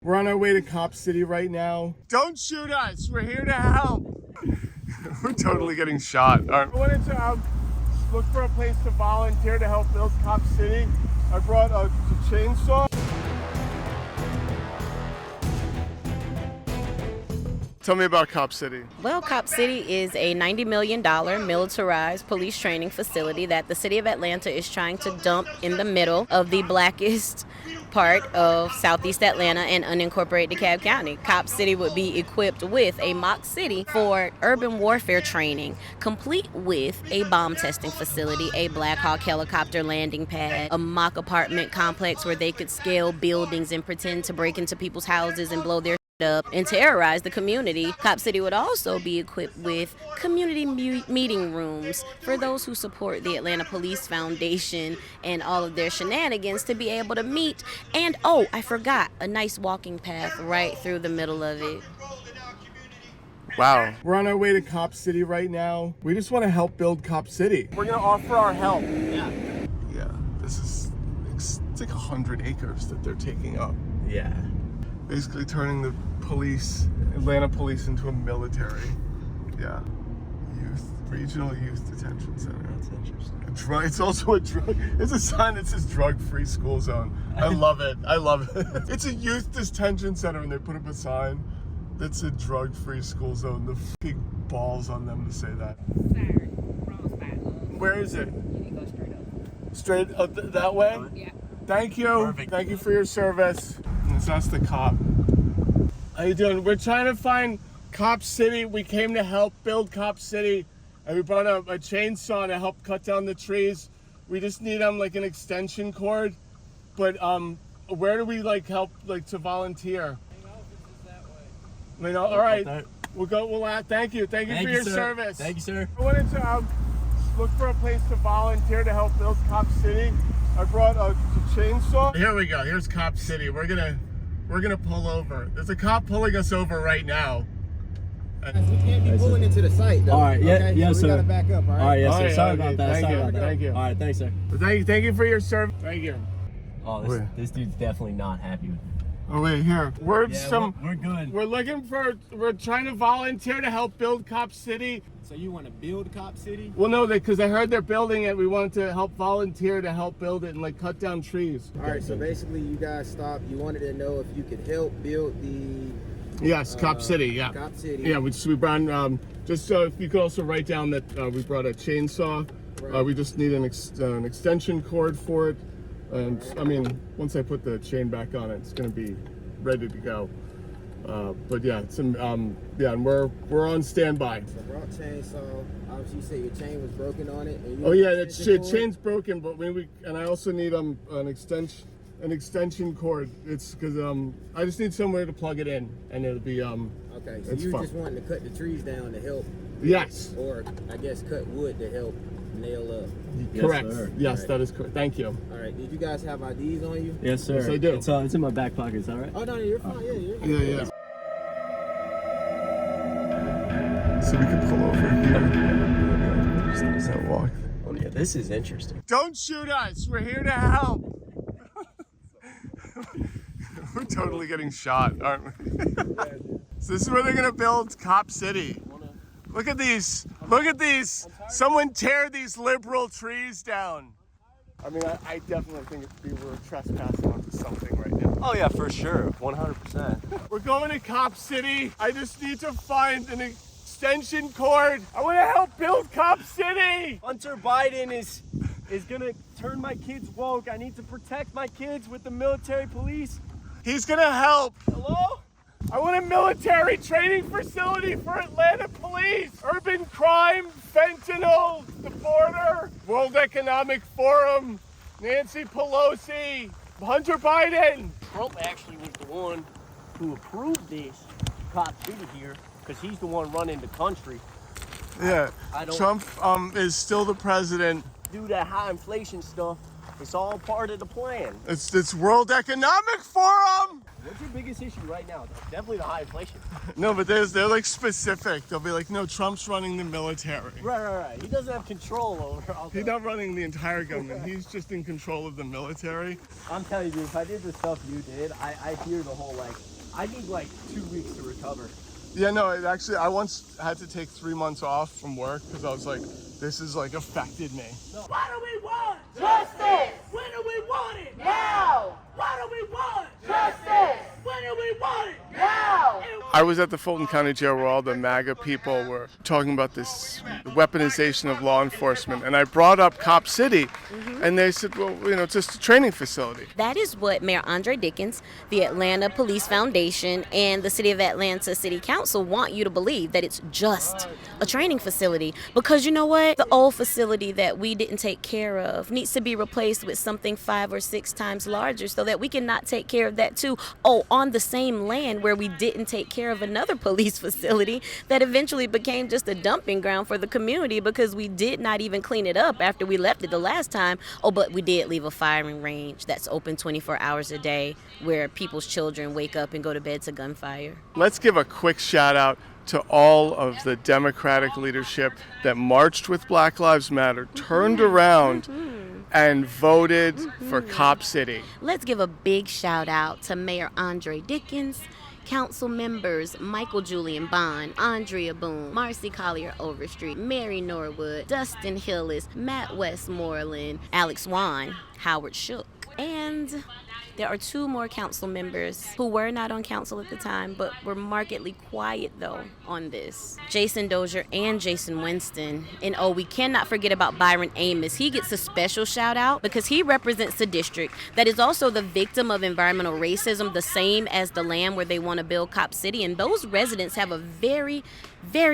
We're on our way to Cop City right now. Don't shoot us. We're here to help. We're totally getting shot, aren't we? I wanted to look for a place to volunteer to help build Cop City. I brought a chainsaw. Tell me about Cop City. Well, Cop City is a $90 million militarized police training facility that the city of Atlanta is trying to dump in the middle of the blackest part of southeast Atlanta and unincorporated DeKalb County. Cop City would be equipped with a mock city for urban warfare training, complete with a bomb testing facility, a Black Hawk helicopter landing pad, a mock apartment complex where they could scale buildings and pretend to break into people's houses and blow their up and terrorize the community. Cop City would also be equipped with community meeting rooms for those who support the Atlanta Police Foundation and all of their shenanigans to be able to meet. And oh, I forgot, a nice walking path right through the middle of it. Wow. We're on our way to Cop City right now. We just want to help build Cop City. We're going to offer our help. Yeah, this is, it's like 100 acres that they're taking up. Yeah. Basically turning the Atlanta police into a military. Yeah. Regional Youth Detention Center. That's interesting. It's also a drug, it's a sign that says drug-free school zone. I love it. I love it. It's a youth detention center and they put up a sign that said drug-free school zone. The fucking balls on them to say that. Sorry, wrong spot. Where is it? You can go straight up. Straight up that way? Yeah. Thank you. Perfect. Thank you for your service. That's the cop. How you doing? We're trying to find Cop City. We came to help build Cop City, and we brought a chainsaw to help cut down the trees. We just need like an extension cord, but where do we help to volunteer? All right. We'll go. Thank you. Thank you for your service. Thank you, sir. I wanted to look for a place to volunteer to help build Cop City. I brought a chainsaw. Here we go. Here's Cop City. We're gonna pull over. There's a cop pulling us over right now. We can't be pulling into the site, though. All right, yeah, okay? yes, so we sir. gotta back up, all right? All right, yes, All sir. right, Sorry okay, about that. thank Sorry you, about that. thank you. All right, thanks, sir. Thank you for your service. Thank you. Oh, this dude's definitely not happy with me. Oh wait, here. We're good. We're trying to volunteer to help build Cop City. So you want to build Cop City? Well, no, because I heard they're building it. We wanted to help volunteer to help build it and cut down trees. All right, so basically you guys stopped. You wanted to know if you could help build the... Yes, Cop City, yeah. Cop City. Yeah, we brought, just so if you could also write down that we brought a chainsaw. Right. We just need an extension cord for it. And I mean, once I put the chain back on it, it's going to be ready to go. But yeah, and we're on standby. So brought chainsaw. Obviously, you said your chain was broken on it. And you Oh yeah, the chain's broken, but and I also need an extension cord. It's because I just need somewhere to plug it in, and it'll be Okay, so it's you fun. just wanting to cut the trees down to help. Yes. Or I guess cut wood to help nail up. Correct. sir. Yes, Right. that is correct. Thank you. All right. Did you guys have IDs on you? Yes, sir. Yes, I do. It's in my back pocket. Is that right? Oh no, you're fine. Yeah, you're fine. Yeah. So we can pull over here. Just does that walk. Oh yeah, this is interesting. Don't shoot us. We're here to help. We're totally getting shot, aren't we? So this is where they're gonna build Cop City. Look at these. Look at these. Someone tear these liberal trees down. I mean, I definitely think we were trespassing onto something right now. Oh yeah, for sure, 100%. We're going to Cop City. I just need to find an extension cord. I want to help build Cop City. Hunter Biden is gonna turn my kids woke. I need to protect my kids with the military police. He's gonna help. Hello? I want a military training facility for Atlanta police. Urban crime, fentanyl, the border, World Economic Forum, Nancy Pelosi, Hunter Biden. Trump actually was the one who approved this Cop City here because he's the one running the country. Yeah, I don't- Trump is still the president. Do that high inflation stuff. It's all part of the plan. It's World Economic Forum. What's your biggest issue right now? Definitely the high inflation. No, but they're like specific. They'll be like, no, Trump's running the military. Right. He doesn't have control over all He's not running the entire government. He's just in control of the military. I'm telling you, dude, if I did the stuff you did, I hear the whole, like, I need like 2 weeks to recover. Yeah, no, it actually, I once had to take 3 months off from work because I was like, this has like affected me. What do we want? Justice! When do we want it? Now! What do we want? Justice! When do we want it? Now! I was at the Fulton County Jail where all the MAGA people were talking about this weaponization of law enforcement, and I brought up Cop City, and they said, well, you know, it's just a training facility. That is what Mayor Andre Dickens, the Atlanta Police Foundation, and the City of Atlanta City Council want you to believe, that it's just a training facility. Because you know what? The old facility that we didn't take care of needs to be replaced with something 5 or 6 times larger so that we can not take care of that too. Oh, on the same land where we didn't take care of another police facility that eventually became just a dumping ground for the community because we did not even clean it up after we left it the last time. Oh, but we did leave a firing range that's open 24 hours a day where people's children wake up and go to bed to gunfire. Let's give a quick shout out to all of the Democratic leadership that marched with Black Lives Matter, turned around and voted for Cop City. Let's give a big shout out to Mayor Andre Dickens, Council members Michael Julian Bond, Andrea Boone, Marcy Collier Overstreet, Mary Norwood, Dustin Hillis, Matt Westmoreland, Alex Wan, Howard Shook, and there are 2 more council members who were not on council at the time, but were markedly quiet, though, on this. Jason Dozier and Jason Winston. And oh, we cannot forget about Byron Amos. He gets a special shout out because he represents the district that is also the victim of environmental racism, the same as the land where they want to build Cop City. And those residents have a very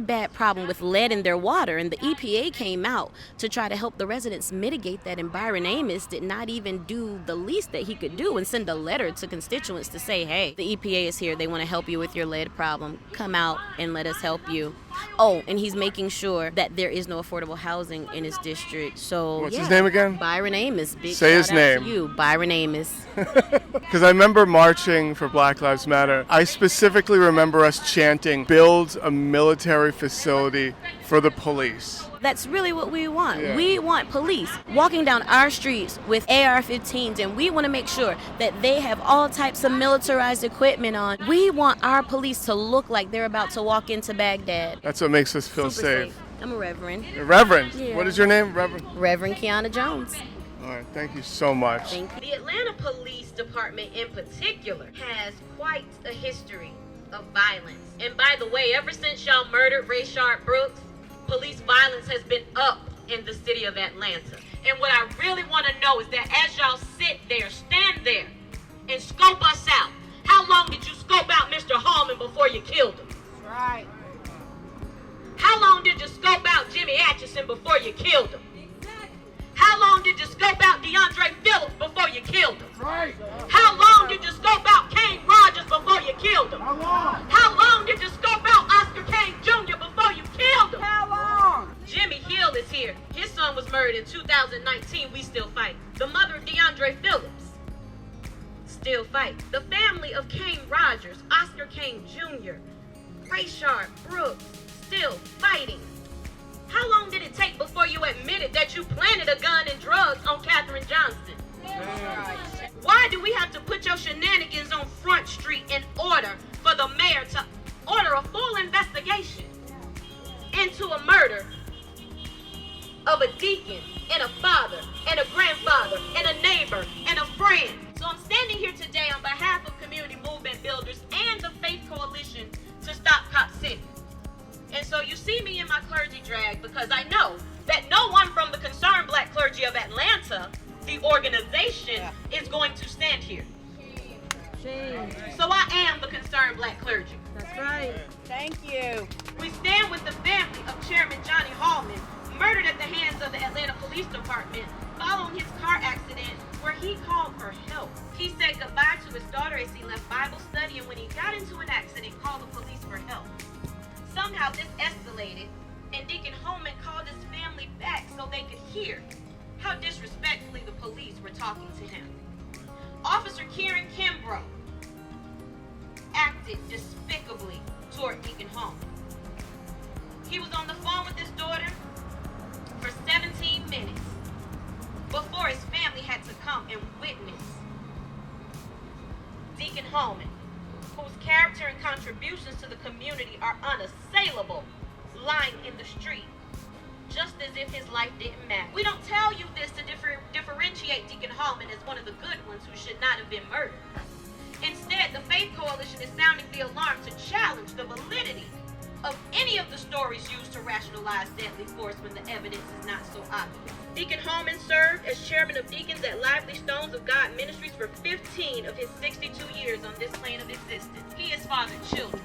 bad problem with lead in their water, and the EPA came out to try to help the residents mitigate that, and Byron Amos did not even do the least that he could do and send a letter to constituents to say, hey, the EPA is here, they want to help you with your lead problem, come out and let us help you. Oh, and he's making sure that there is no affordable housing in his district. So What's his name again? Byron Amos. Big Say his shout out name. to you, Byron Amos. Because I remember marching for Black Lives Matter. I specifically remember us chanting, build a military facility for the police. That's really what we want. Yeah. We want police walking down our streets with AR-15s, and we want to make sure that they have all types of militarized equipment on. We want our police to look like they're about to walk into Baghdad. That's what makes us feel Super safe. I'm a reverend. Reverend. Yeah. What is your name? Reverend. Reverend Kiana Jones. All right, thank you so much. Thank you. The Atlanta Police Department in particular has quite a history of violence. And by the way, ever since y'all murdered Rayshard Brooks, police violence has been up in the city of Atlanta. And what I really want to know is that as y'all sit there, stand there, and scope us out, how long did you scope out Mr. Hallman before you killed him? Right. How long did you scope out Jimmy Atchison before you killed him? How long did you scope out DeAndre Phillips before you killed him? Right. How long did you scope out Kane Rogers before you killed him? How long? How long did you scope out Oscar Kane Jr. before you killed him? How long? Jimmy Hill is here. His son was murdered in 2019. We still fight. The mother of DeAndre Phillips still fight. The family of Kane Rogers, Oscar Kane Jr., Rayshard Brooks still fighting. How long did it take before you admitted that you planted a gun and drugs on Katherine Johnston? Why do we have to put your shenanigans on Front Street in order for the mayor to order a full investigation into a murder of a deacon and a father and a grandfather and a neighbor and a friend? So I'm standing here today on behalf of community movement builders and the Faith Coalition to stop Cop City. And so you see me in my clergy drag because I know that no one from the Concerned Black Clergy of Atlanta, the organization, is going to stand here. So I am the Concerned Black Clergy. That's right. Thank you. We stand with the family of Chairman Johnny Hallman, murdered at the hands of the Atlanta Police Department following his car accident where he called for help. He said goodbye to his daughter as he left Bible study, and when he got into an accident, called the police for help. Somehow this escalated, and Deacon Holman called his family back so they could hear how disrespectfully the police were talking to him. Officer Kieran Kimbrough acted despicably toward Deacon Holman. He was on the phone with his daughter for 17 minutes before his family had to come and witness Deacon Holman, whose character and contributions to the community are unassailable, lying in the street, just as if his life didn't matter. We don't tell you this to differentiate Deacon Holman as one of the good ones who should not have been murdered. Instead, the Faith Coalition is sounding the alarm to challenge the validity of any of the stories used to rationalize deadly force when the evidence is not so obvious. Deacon Holman served as chairman of deacons at Lively Stones of God Ministries for 15 of his 62 years on this plane of existence. He has fathered children,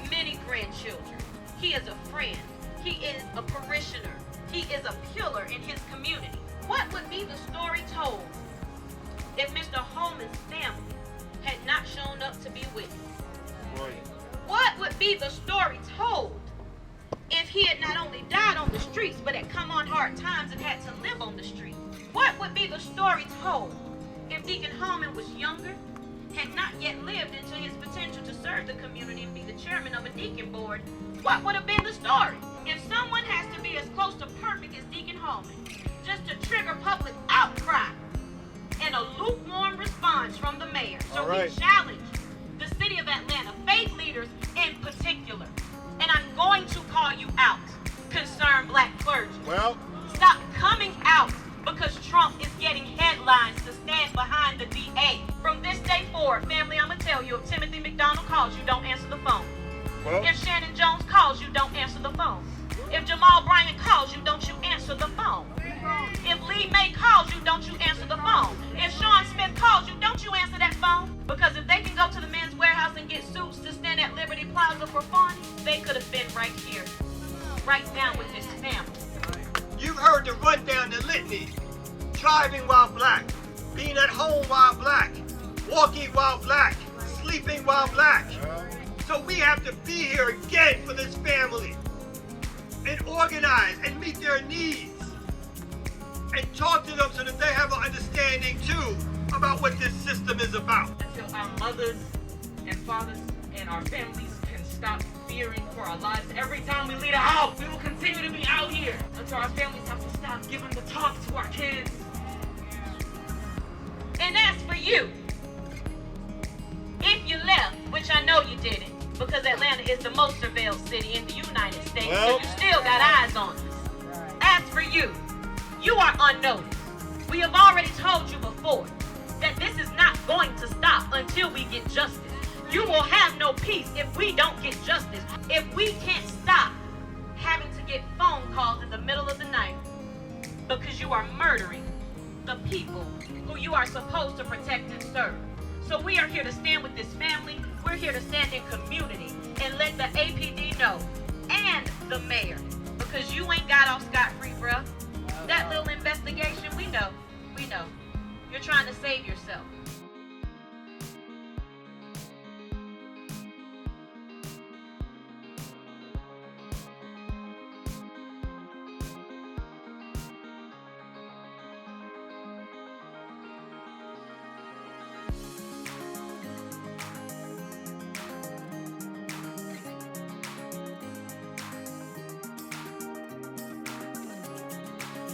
many grandchildren. He is a friend. He is a parishioner. He is a pillar in his community. What would be the story told if Mr. Holman's family had not shown up to be witness? What would be the story told if he had not only died on the streets, but had come on hard times and had to live on the street? What would be the story told if Deacon Holman was younger, had not yet lived into his potential to serve the community and be the chairman of a deacon board? What would have been the story? If someone has to be as close to perfect as Deacon Holman, just to trigger public outcry and a lukewarm response from the mayor. So we challenge the city of Atlanta, faith leaders in particular, and I'm going to call you out, concerned black clergy. Well, stop coming out because Trump is getting headlines to stand behind the DA. From this day forward, family, I'm going to tell you, if Timothy McDonald calls you, don't answer the phone. well, If Shannon Jones calls you, don't answer the phone. If Jamal Bryant calls you, don't you answer the phone. If Lee May calls you, don't you answer the phone. If Sean Smith calls you, don't you answer that phone. Because if they can go to the Men's Warehouse and get suits to stand at Liberty Plaza for fun, they could have been right here, right now with his family. You've heard the rundown, the litany. Driving while black, being at home while black, walking while black, sleeping while black. So we have to be here again for this family and organize and meet their needs and talk to them so that they have an understanding too about what this system is about. Until our mothers and fathers and our families can stop fearing for our lives every time we leave the house, we will continue to be out here until our families have to stop giving the talk to our kids. And as for you, if you left, which I know you didn't, because Atlanta is the most surveilled city in the United States, so you still got eyes on us. As for you, you are unnoticed. We have already told you before that this is not going to stop until we get justice. You will have no peace if we don't get justice. If we can't stop having to get phone calls in the middle of the night because you are murdering the people who you are supposed to protect and serve. So we are here to stand with this family. We're here to stand in community and let the APD know and the mayor, because you ain't got off scot-free, bruh. That little investigation, we know. You're trying to save yourself.